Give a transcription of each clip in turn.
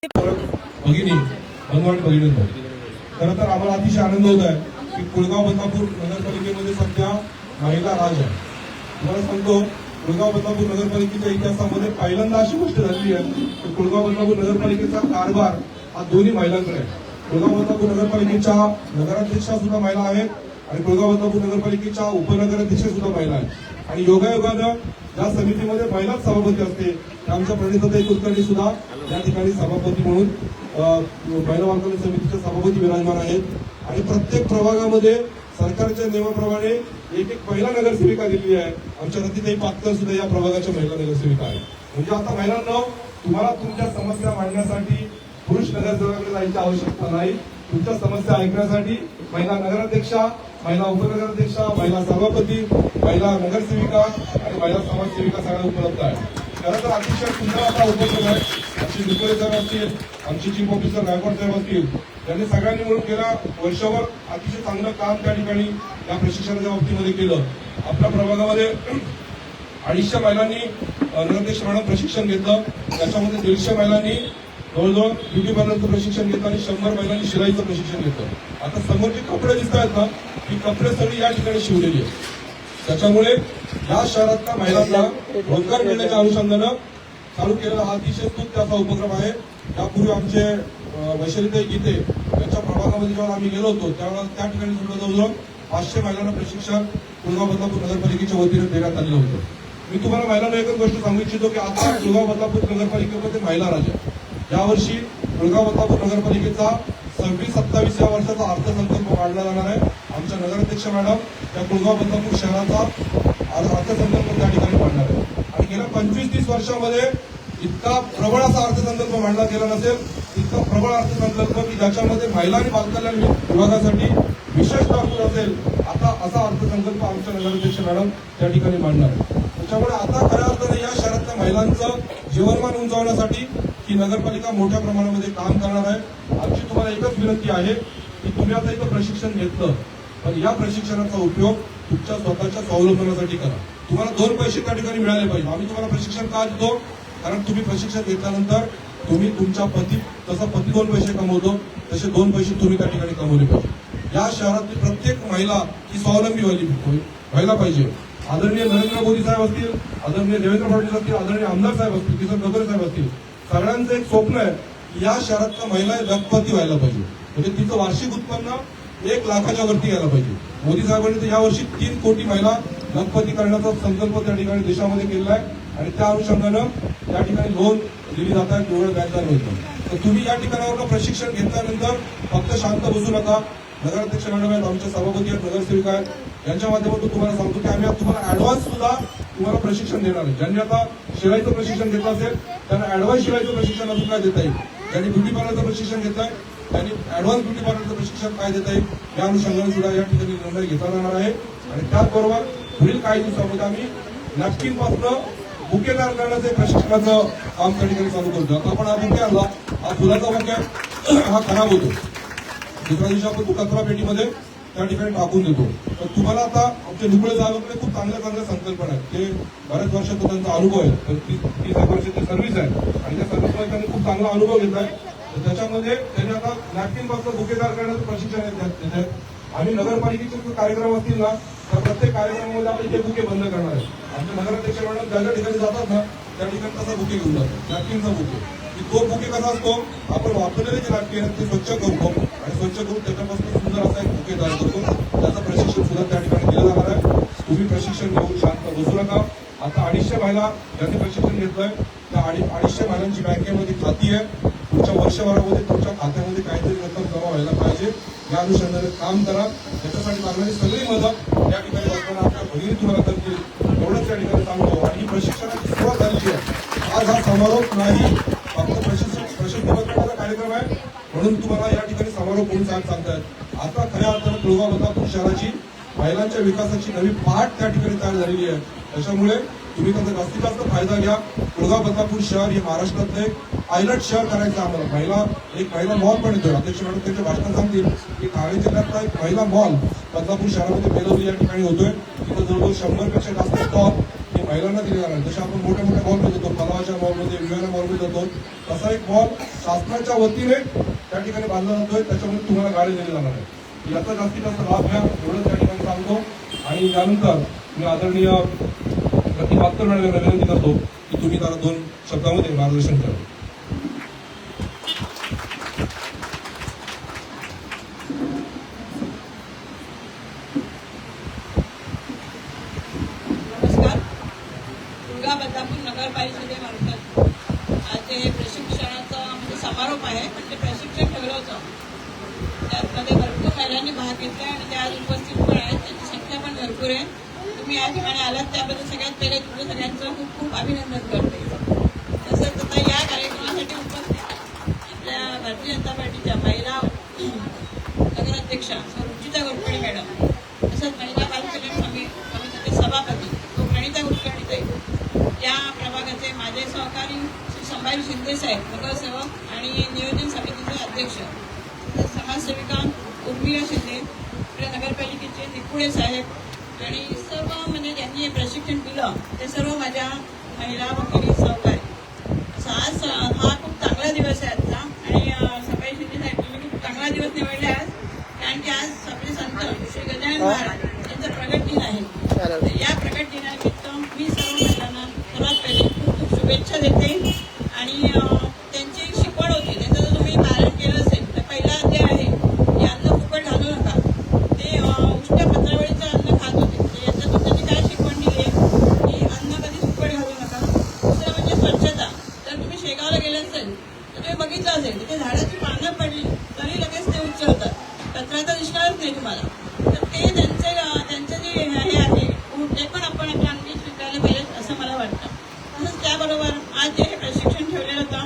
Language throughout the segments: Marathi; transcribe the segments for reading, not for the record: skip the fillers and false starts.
भगिनी बनवाट भगिनींनो, खरं तर आम्हाला अतिशय आनंद होत आहे की कुळगाव बदलापूर नगरपालिकेमध्ये सध्या महिला राज आहे. तुम्हाला सांगतो, कुळगाव बदलापूर नगरपालिकेच्या इतिहासामध्ये पहिल्यांदा अशी गोष्ट झालेली आहे की कुळगाव बदलापूर नगरपालिकेचा कारभार हा दोन्ही महिलांकडे आहे. कुळगाव बदलापूर नगरपालिकेच्या नगराध्यक्षा सुद्धा महिला आहेत आणि कुळगाव बदलापूर नगरपालिकेच्या उपनगराध्यक्ष सुद्धा महिला आहेत. आणि योगायोगानं ज्या समितीमध्ये महिलाच सभापती असते, आमच्या प्रणिताताई कुलकर्णी सुद्धा या ठिकाणी सभापती म्हणून महिला बांधकाम समितीच्या सभापती विराजमान आहेत. आणि प्रत्येक प्रभागामध्ये सरकारच्या नियमाप्रमाणे एक एक महिला नगरसेविका दिलेली आहे. आमच्या रतीताई पातकर सुद्धा या प्रभागाच्या महिला नगरसेविका आहेत. म्हणजे आता महिलांना तुम्हाला तुमच्या समस्या मांडण्यासाठी पुरुष नगरसेवकाकडे जायची आवश्यकता नाही. तुमच्या समस्या ऐकण्यासाठी महिला नगराध्यक्षा, महिला उपनगराध्यक्षा, महिला सभापती, महिला नगरसेविका आणि महिला समाजसेविका सगळ्या उपलब्ध आहेत. खरं तर अतिशय सुंदर असा उपक्रम आहे. आमचे निकोले साहेब असतील, आमचे चीफ ऑफिसर गायकवाड साहेब असतील, त्यांनी सगळ्यांनी मिळून गेल्या वर्षभर अतिशय चांगलं काम त्या ठिकाणी या प्रशिक्षणाच्या बाबतीमध्ये केलं. आपल्या प्रभागामध्ये 250 महिलांनी नगराध्यक्ष मॅडम प्रशिक्षण घेतलं. त्याच्यामध्ये 150 महिलांनी जवळजवळ ब्युटी पार्लरचं प्रशिक्षण घेतलं आणि 100 महिलांनी शिलाईचं प्रशिक्षण घेतलं. आता समोर जे कपडे दिसत आहेत ना, ही कपडे सगळी या ठिकाणी शिवलेली आहेत. त्याच्यामुळे या शहरातल्या महिलांना रोजगार मिळण्याच्या अनुषंगानं चालू केलेला हा अतिशय स्तुत्य असा उपक्रम आहे. यापूर्वी आमचे वैशालीताई गीते यांच्या प्रभागामध्ये जेव्हा आम्ही गेलो होतो त्यावेळेला त्या ठिकाणी सुद्धा जवळजवळ 500 महिलांना प्रशिक्षण कुळगाव बदलापूर नगरपालिकेच्या वतीने देण्यात आलेलं होतं. मी तुम्हाला महिलांना एकच गोष्ट सांगू इच्छितो की आता कुळगाव बदलापूर नगरपालिकेमध्ये महिला राज आहे. यावर्षी कुळगाव बदलापूर नगरपालिकेचा 26-27 या वर्षाचा अर्थसंकल्प मांडला जाणार आहे. आमच्या नगराध्यक्ष मॅडम त्या कुळगाव बदलापूर शहराचा अर्थसंकल्प त्या ठिकाणी मांडणार आहे. आणि गेल्या 25-30 वर्षामध्ये इतका प्रबळ असा अर्थसंकल्प मांडला गेला नसेल, इतका प्रबळ अर्थसंकल्प की ज्याच्यामध्ये महिला आणि बालकल्याण विभागासाठी विशेष तरतूद असेल, आता असा अर्थसंकल्प आमच्या नगराध्यक्ष मॅडम त्या ठिकाणी मांडणार आहे. त्याच्यामुळे आता खऱ्या अर्थाने या शहरातल्या महिलांचं जीवनमान उंचावण्यासाठी ही नगरपालिका मोठ्या प्रमाणामध्ये काम करणार आहे. आमची तुम्हाला एकच विनंती आहे की तुम्ही आता इथं प्रशिक्षण घेतलं, पण या प्रशिक्षणाचा उपयोग तुमच्या स्वतःच्या स्वावलंबनासाठी करा. तुम्हाला 2 पैसे त्या ठिकाणी मिळाले पाहिजे. आम्ही तुम्हाला प्रशिक्षण का देतो? कारण तुम्ही प्रशिक्षण घेतल्यानंतर तुम्ही तुमच्या जसं पती 2 पैसे कमवतो तसे 2 पैसे तुम्ही त्या ठिकाणी कमवले पाहिजे. या शहरातली प्रत्येक महिला ही स्वावलंबी व्हायला पाहिजे. आदरणीय नरेंद्र मोदी साहेब असतील, आदरणीय देवेंद्र फडणवीस असतील, आदरणीय आमदार साहेब असतील, किसन गडकरी साहेब असतील, सगळ्यांचं एक स्वप्न आहे की या शहरातल्या महिला लखपती व्हायला पाहिजे. म्हणजे तिचं वार्षिक उत्पन्न 1 लाखाच्या वरती यायला पाहिजे. मोदी साहेबांनी तर यावर्षी 3 कोटी महिला लखपती करण्याचा संकल्प त्या ठिकाणी देशामध्ये केलेला आहे. आणि त्या अनुषंगानं त्या ठिकाणी लोन दिली जात आहेत, एवढं व्याजदर होतं. तर तुम्ही या ठिकाणावर प्रशिक्षण घेतल्यानंतर फक्त शांत बसू नका. नगराध्यक्ष मॅडम आहेत, आमच्या सभापती आहेत, नगरसेविका आहेत, यांच्या माध्यमातून तुम्हाला सांगतो की आम्ही तुम्हाला ऍडव्हान्स सुद्धा तुम्हाला प्रशिक्षण देणार आहे. ज्यांनी आता शिलाईचं प्रशिक्षण घेतलं असेल त्यांना ऍडव्हान्स शिलाईचं प्रशिक्षण अजून काय देता येईल, ज्यांनी ब्युटी पार्लरचं प्रशिक्षण घेतलंय त्यांनी ऍडव्हान्स ब्युटी पार्लरचं प्रशिक्षण काय देता येईल या अनुषंगाने सुद्धा या ठिकाणी निर्णय घेतला जाणार आहे. आणि त्याचबरोबर पुढील काही दिवसामध्ये आम्ही नॅपकिन पासून बुके तयार करण्याचं प्रशिक्षणाचं काम त्या ठिकाणी चालू करतो. आता आपण हा बुके आणला, हा फुलाचा बुके हा खराब होतो. दुसऱ्या दिवशी आपण तो कचरा पेटीमध्ये त्या ठिकाणी टाकून देतो. तर तुम्हाला आता आमच्या निकोळे साहेबांकडे खूप चांगल्या संकल्पना आहेत. ते बऱ्याच वर्षाचा त्यांचा अनुभव आहे, 30 वर्षाची सर्व्हिस आहे आणि त्या सर्व्हिसमध्ये त्यांनी खूप चांगला अनुभव घेतला आहे. तर त्याच्यामध्ये त्यांनी आता नॅपकिन पासून बुके तयार करण्याचं प्रशिक्षण देत आहेत. आम्ही नगरपालिकेचे कार्यक्रम असतील ना तर प्रत्येक कार्यक्रमामध्ये आपण इथे बुके बंद करणार आहे. आमच्या नगराध्यक्ष मॅडम ज्या ज्या ठिकाणी जातात ना त्या ठिकाणी तसा बुके घेऊन जातो, नॅपकिनचा बुके. तो बुके कसा असतो, आपण वापरलेले जे नॅपकिन ते स्वच्छ करतो आणि स्वच्छ करून त्याच्यापासून सुंदर असा एक बुके तयार करतो. त्याचं प्रशिक्षण सुद्धा त्या ठिकाणी दिलं जाणार आहे. तुम्ही प्रशिक्षण घेऊन शांत बसू नका. आता 250 महिला ज्यांनी प्रशिक्षण घेतलंय त्या 250 महिलांची बँकेमध्ये खाती आहे. पुढच्या वर्षभरामध्ये तुमच्या खात्यामध्ये काहीतरी रक्कम जमा व्हायला पाहिजे. या अनुषंगाने काम करा. त्याच्यासाठी लागणारी सगळी मदत या ठिकाणी असताना आपल्या भगिनी तुम्हाला करतील एवढंच या ठिकाणी सांगतो. आणि ही प्रशिक्षणाची सुरुवात झालेली आहे. आज हा समारोप नाही, फक्त प्रशिक्षण करण्याचा कार्यक्रम आहे म्हणून तुम्हाला या ठिकाणी समारोप म्हणून सांगतायत. आता खऱ्या अर्थानं कुळगाव बदलापूर शहराची महिलांच्या विकासाची नवी पाठ त्या ठिकाणी तयार झालेली आहे. त्याच्यामुळे तुम्ही त्याचा जास्तीत जास्त फायदा घ्या. कुळगाव बदलापूर शहर हे महाराष्ट्रातलं एक पायलट शहर करायचं आम्हाला. एक महिला मॉल पण येतोय. अध्यक्ष मॅडम त्यांच्या भाषणात सांगतील की ठाणे जिल्ह्यातला एक महिला मॉल बदलापूर शहरामध्ये बेलवली या ठिकाणी होतोय. तिथं जवळजवळ 100 पेक्षा जास्त स्टॉल महिलांना दिले जाणार. जसे आपण मोठ्या मोठ्या मॉलमध्ये जातो, तलावाच्या मॉलमध्ये, विवेना मॉलमध्ये जातो, तसा एक मॉल शासनाच्या वतीने त्या ठिकाणी बांधला जातोय. त्याच्यामध्ये तुम्हाला गाडी दिली जाणार आहे. याचा जास्तीत जास्त लाभ घ्या एवढं त्या ठिकाणी सांगतो. आणि यानंतर मी आदरणीय प्रतिभाकर मॅडमला विनंती करतो की तुम्ही त्याला 2 शब्दामध्ये मार्गदर्शन करा. बदलापूर नगर परिषदेमार्फत आज हे प्रशिक्षणाचा म्हणजे समारोप आहे. पण ते प्रशिक्षण ठेवलं होतं, त्यामध्ये भरपूर महिलांनी भाग घेतला आणि ते आज उपस्थित पण आहेत. त्यांची संख्या पण भरपूर आहे. तुम्ही या ठिकाणी आलात त्याबद्दल सगळ्यात पहिले तुमचं सगळ्यांचं खूप खूप अभिनंदन करते. तसंच आता या कार्यक्रमासाठी उपस्थित आपल्या भारतीय जनता पार्टीच्या महिला नगराध्यक्षा रुचिता घोरपडे मॅडम, तसंच महिला बालकल्याण समितीचे सभापती प्रणिता कुलकर्णी, या प्रभागाचे माझे सहकारी श्री संभाजी शिंदे साहेब नगरसेवक आणि नियोजन समितीचे अध्यक्ष, समाजसेविका उर्मिला शिंदे, आपल्या नगरपालिकेचे निपुणे साहेब आणि सर्व म्हणजे ज्यांनी हे प्रशिक्षण दिलं ते सर्व माझ्या महिला भगिनी सहकारी. आज हा खूप चांगला दिवस आहे आजचा. आणि संभाजी शिंदे साहेब तुम्ही खूप चांगला दिवस निवडले आज, कारण की आज आपले संत श्री गजानन महाराज यांचा प्रगट दिन आहे. या प्रगट दिनानिमित्त मी सर्व महिलांना सर्वात पहिले खूप खूप शुभेच्छा देते. आणि त्यांची शिकवण होती, त्याचं जर तुम्ही पालन केलं असेल तर पहिला अध्याय आहे की अन्न फुकट घालू नका. ते उष्ट्या पत्रावळीचं अन्न खात होते. याच्यातून त्यांनी काय शिकवण दिली की अन्न कधीच फुकट घालू नका. दुसरं म्हणजे स्वच्छता. जर तुम्ही शेगावला गेले असेल तर तुम्ही बघितलं असेल तिथे झाडाची पानं पडली तरी लगेच ते उचलतात, कचरा तर दिसणारच नाही तुम्हाला. तर ते त्यांचं जे हे आहे ते पण आपण आपल्या अंगी स्वीकारले पाहिजे असं मला वाटतं. तसंच त्याबरोबर आज जे हे प्रशिक्षण ठेवलेलं होतं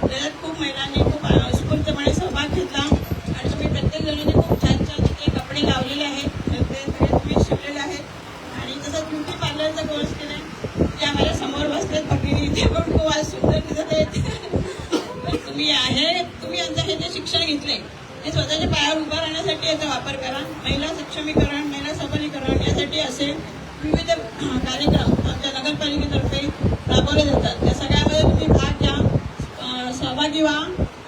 त्याच्यात खूप महिलांनी खूप उत्स्फूर्तपणे सहभाग घेतला. आणि तुम्ही प्रत्येक जणांनी खूप छान छान तिथे कपडे लावलेले आहेत, ते सगळे तुम्ही शिवलेले आहेत. आणि तसंच ब्युटी पार्लरचा कोर्स केला जे आम्हाला समोर बसलेत भगिनी, ते पण खूप आज सुंदर दिसत आहेत. तुम्ही यांचं हे जे शिक्षण घेतले ते स्वतःच्या पायावर उभं राहण्यासाठी याचा वापर करा. महिला सक्षमीकरण, महिला सबलीकरण यासाठी असे विविध कार्यक्रम आमच्या नगरपालिकेतर्फे राबवले जातात. त्या सगळ्यामध्ये तुम्ही भाग घ्या, सहभागी व्हा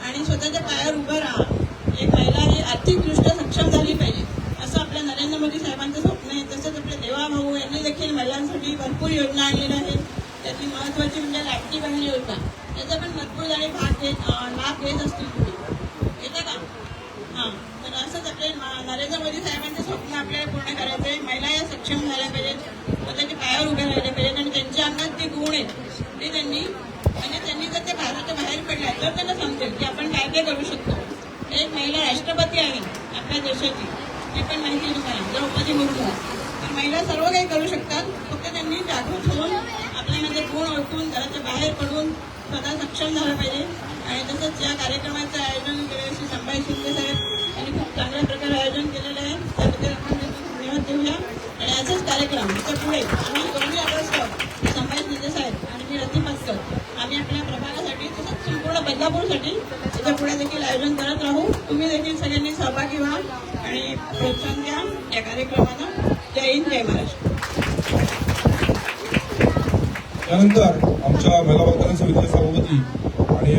आणि स्वतःच्या पायावर उभं राहा. एक महिला ही आर्थिकदृष्ट्या सक्षम झाली पाहिजे असं आपल्या नरेंद्र मोदी साहेबांचं स्वप्न आहे. तसंच आपले देवाभाऊ यांनी देखील महिलांसाठी भरपूर योजना आणलेल्या आहेत. त्यातली महत्त्वाची म्हणजे लाडकी बहीण योजना. याचा पण भरपूर जणी लाभ घेत असतील. तुम्ही येतं का? हां, तर असंच आपले नरेंद्र मोदी साहेबांचं स्वप्न आपल्याला पूर्ण करायचं आहे. महिला या सक्षम झाल्या पाहिजेत, स्वतःच्या पायावर उभ्या राहिल्या पाहिजेत आणि त्यांच्या अंगात जे गुण आहेत ते त्यांनी जर ते भारताच्या बाहेर पडल्या तर त्यांना समजेल की आपण काय काय करू शकतो. एक महिला राष्ट्रपती आहे आपल्या देशाची, ते पण माहिती आहे तुम्हाला, द्रौपदी मुर्मू. तर महिला सर्व काही करू शकतात, फक्त त्यांनी जागृत होऊन आपल्यामध्ये गुण ओळखून घराच्या बाहेर पडून स्वतः सक्षम झालं पाहिजे. आणि तसंच या कार्यक्रमाचं आयोजन केलेलं श्री संभाजी शिंदे साहेब यांनी खूप चांगल्या प्रकारे आयोजन केलेलं आहे. त्याबद्दल आपण धन्यवाद देऊया. आणि याचाच कार्यक्रम त्याच्या पुढे आम्ही दोन्ही अभ्यासक संभाजी शिंदे साहेब आणि मी रती पास्कर आम्ही आपल्या प्रभागासाठी तसंच संपूर्ण बदलापूरसाठी त्याच्या पुढे देखील आयोजन करत राहू. तुम्ही देखील सगळ्यांनी सहभागी व्हा आणि प्रोत्साहन द्या या कार्यक्रमाला. जय हिंद, जय महाराष्ट्र. त्यानंतर आमच्या महिला बालकल्याण समितीचे सभापती आणि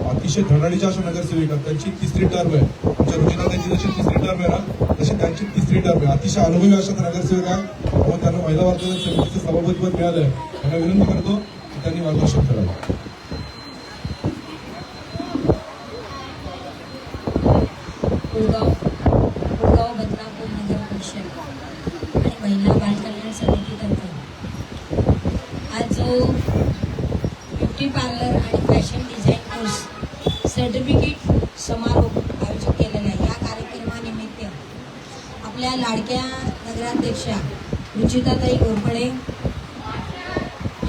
अतिशय धडाडीच्या अशा नगरसेविका, त्यांची 3री टर्म आहे. आमच्या रुचिता त्यांची जशी 3री टर्म आहे ना तशी त्यांची 3री टर्म आहे. अतिशय अनुभवी अशा नगरसेविका, त्यामुळे त्यांना महिला बालकल्याण समितीचं सभापतीपद मिळालंय. त्यांना विनंती करतो की त्यांनी मार्गदर्शन करावं. कुळगाव बदलापूर नगर परिषद आणि महिला बालकल्याण समितीतर्फे आज जो ब्युटी पार्लर आणि फॅशन डिझाईन कोर्स सर्टिफिकेट समारोप आयोजित केलेला आहे. या कार्यक्रमानिमित्त आपल्या लाडक्या नगराध्यक्षा रुचिताताई घोरपडे,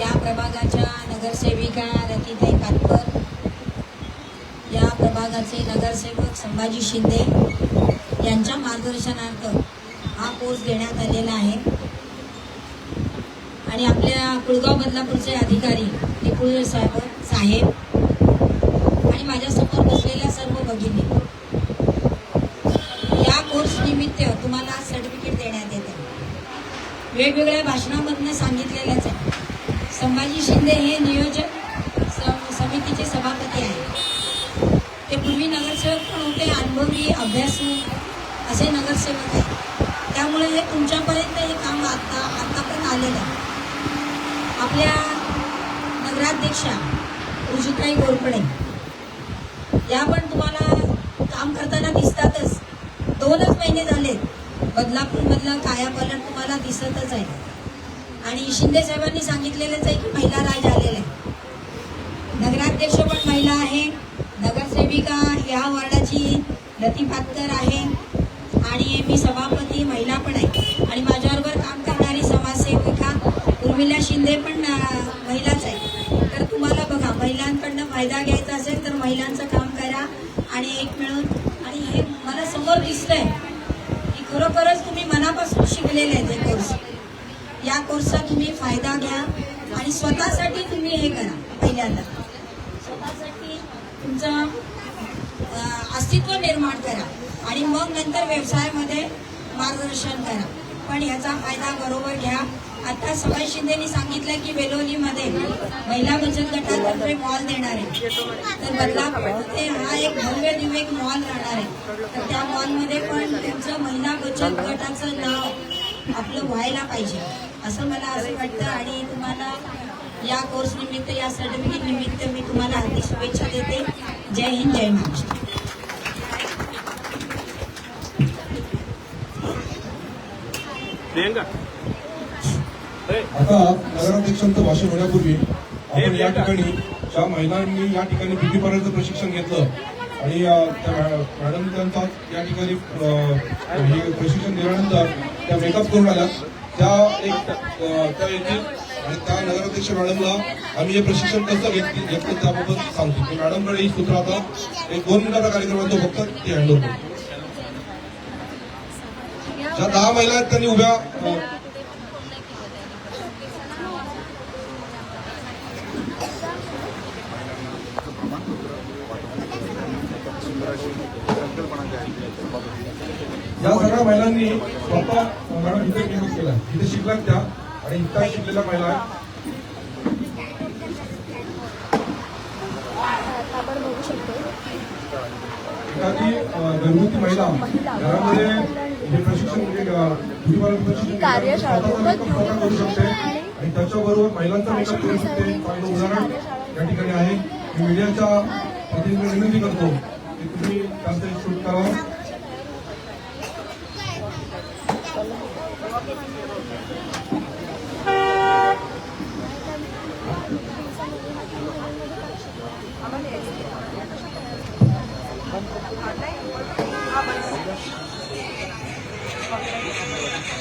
या प्रभागाच्या नगरसेविका रतीताई कातकर, या प्रभागाचे नगरसेवक संभाजी शिंदे यांच्या मार्गदर्शनार्थ हा कोर्स घेण्यात आलेला आहे. आणि आपल्या कुळगाव बदलापूरचे अधिकारी निपुणे साहेब आणि माझ्यासमोर बसलेल्या सर्व भगिनी, या कोर्स निमित्त तुम्हाला सर्टिफिकेट देण्यात येते. वेगवेगळ्या भाषणांमधून सांगितलेलंच आहे संभाजी शिंदे हे नियोजन समितीचे सभापती आहेत. ते पूर्वी नगरसेवक पण होते, अनुभवी अभ्यासू असे नगरसेवक आहेत. त्यामुळे हे तुमच्यापर्यंत हे काम आतापर्यंत आलेलं आहे. आपल्या नगराध्यक्षा उषिताई गोरपडे या पण तुम्हाला काम करताना दिसतातच. 2च महिने झालेत, बदलापूरमधलं कायापालट तुम्हाला दिसतच आहे. आणि शिंदे साहेबांनी सांगितलेलंच आहे की महिला राज आलेला आहे. नगराध्यक्ष पण महिला आहे, नगरसेविका या वार्डाची लती पातकर आहे आणि मी सभापती महिला पण आहे. आणि माझ्याबरोबर काम करणारी समाजसेविका उर्मिला शिंदे पण महिलाच आहे. तर तुम्हाला बघा, महिलांकडनं फायदा घ्यायचा असेल तर महिलांचं काम करा आणि एक मिळून. आणि हे मला समोर दिसतंय की खरोखरच तुम्ही मनापासून शिकलेले आहेत. हे कोर्स, या कोर्सचा तुम्ही फायदा घ्या आणि स्वतःसाठी तुम्ही हे करा. पहिल्यांदा स्वतःसाठी तुमचं अस्तित्व निर्माण करा आणि मग नंतर व्यवसायामध्ये मार्गदर्शन करा. पण याचा फायदा बरोबर घ्या. आता सभाई शिंदेनी सांगितलं की वेलोलीमध्ये महिला बचत गटातर्फे मॉल देणार आहे. तर बदलापूरमध्ये हा एक भव्य दिव्य मॉल राहणार आहे. तर त्या मॉलमध्ये पण त्यांचं महिला बचत गटाचं नाव आपलं व्हायला पाहिजे असं मला असं वाटतं. आणि तुम्हाला या कोर्स निमित्त, या सर्टिफिकेट निमित्त मी तुम्हाला हार्दिक शुभेच्छा देते. जय हिंद, जय महाराष्ट्र. आता नगराध्यक्षांचं भाषण होण्यापूर्वी आपण या ठिकाणी ज्या महिलांनी या ठिकाणी ब्युटी पार्लरचं प्रशिक्षण घेतलं आणि त्या मॅडम त्यांचा या ठिकाणी हे प्रशिक्षण दिल्यानंतर त्या मेकअप करून आल्या, त्या येतील आणि त्या नगराध्यक्ष मॅडमला आम्ही हे प्रशिक्षण कसं घेतलं त्याबाबत सांगतो. की मॅडमकडे ही सूत्र आता एक 2 मिनिटाचा कार्यक्रम आहे, तो फक्त ती हँडओव्हर करतो. ज्या 10 महिला आहेत त्यांनी उभ्या या सगळ्या महिलांनी स्वतः मॅडम इथे मेकअप केला, इथे शिकल्यात त्या आणि इथं शिकलेल्या महिला आहेत. एखादी घरगुती महिला घरामध्ये हे प्रशिक्षण म्हणजे ब्युटी पार्लर प्रशिक्षण स्वतःचा मेकअप स्वतः करू शकते आणि त्याच्याबरोबर महिलांचा मेकअप करू शकते. चांगलं उदाहरण या ठिकाणी आहे. मी मीडियाच्या प्रतिनिधींना विनंती करतो की तुम्ही त्यांचं शूट करावं.